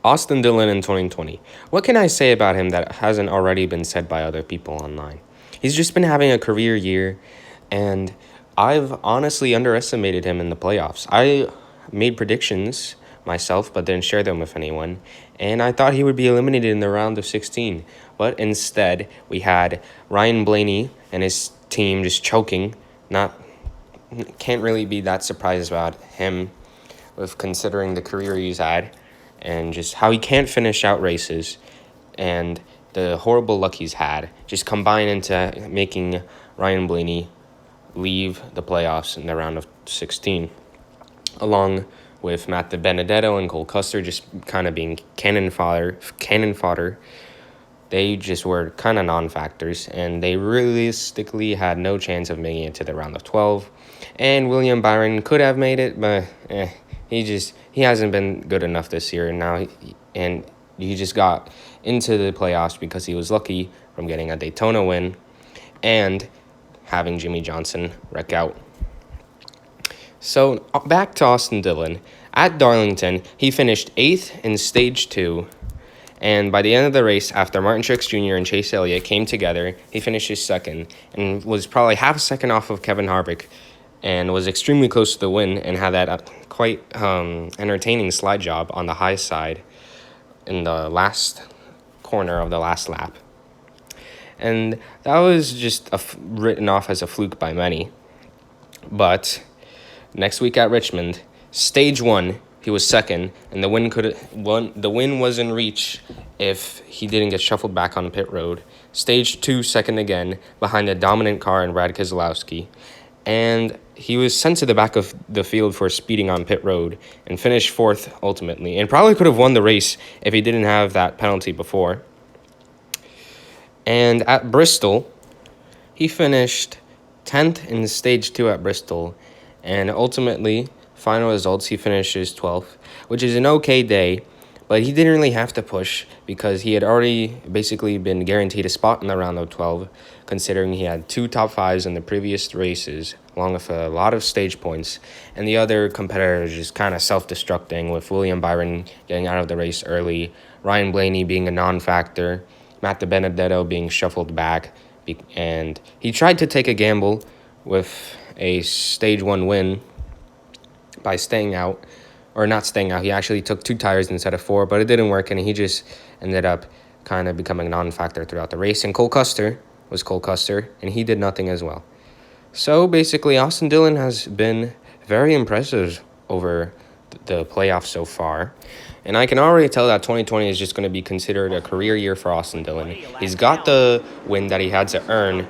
Austin Dillon in 2020. What can I say about him that hasn't already been said by other people online? He's just been having a career year, and I've honestly underestimated him in the playoffs. I made predictions myself, but didn't share them with anyone, and I thought he would be eliminated in the round of 16. But instead, we had Ryan Blaney and his team just choking. Can't really be that surprised about him, with considering the career he's had and just how he can't finish out races and the horrible luck he's had just combine into making Ryan Blaney leave the playoffs in the round of 16, along with Matt DiBenedetto and Cole Custer just kind of being cannon fodder. They just were kind of non-factors, and they realistically had no chance of making it to the round of 12. And William Byron could have made it, but he hasn't been good enough this year. And he just got into the playoffs because he was lucky from getting a Daytona win and having Jimmy Johnson wreck out. So back to Austin Dillon. At Darlington, he finished 8th in Stage 2. And by the end of the race, after Martin Truex Jr. and Chase Elliott came together, he finished 2nd and was probably half a second off of Kevin Harvick and was extremely close to the win and had that quite entertaining slide job on the high side in the last corner of the last lap. And that was just written off as a fluke by many. But next week at Richmond, Stage 1, he was 2nd, and the win was in reach if he didn't get shuffled back on pit road. Stage 2, 2nd again, behind a dominant car in Brad Keselowski. And he was sent to the back of the field for speeding on pit road and finished 4th ultimately, and probably could have won the race if he didn't have that penalty before. And at Bristol, he finished 10th in Stage 2 at Bristol, and ultimately, final results, he finishes 12th, which is an okay day, but he didn't really have to push because he had already basically been guaranteed a spot in the round of 12, considering he had 2 top 5s in the previous races, along with a lot of stage points, and the other competitors just kind of self-destructing, with William Byron getting out of the race early, Ryan Blaney being a non-factor, Matt DiBenedetto being shuffled back, and he tried to take a gamble with a Stage 1 win by staying out, or not staying out. He actually took 2 tires instead of 4, but it didn't work, and he just ended up kind of becoming a non-factor throughout the race. And Cole Custer was Cole Custer, and he did nothing as well. So basically, Austin Dillon has been very impressive over the playoffs so far, and I can already tell that 2020 is just going to be considered a career year for Austin Dillon. He's got the win that he had to earn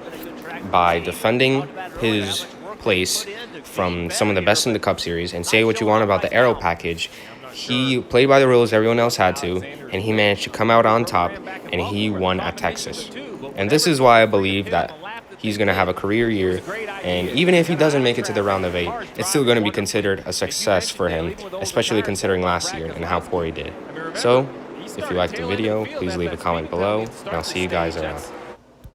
by defending his place from some of the best in the Cup Series, and say what you want about the aero package, he played by the rules everyone else had to, and he managed to come out on top, and he won at Texas. And this is why I believe that he's going to have a career year, and even if he doesn't make it to the round of 8, it's still going to be considered a success for him, especially considering last year and how poor he did. So, if you liked the video, please leave a comment below, and I'll see you guys around.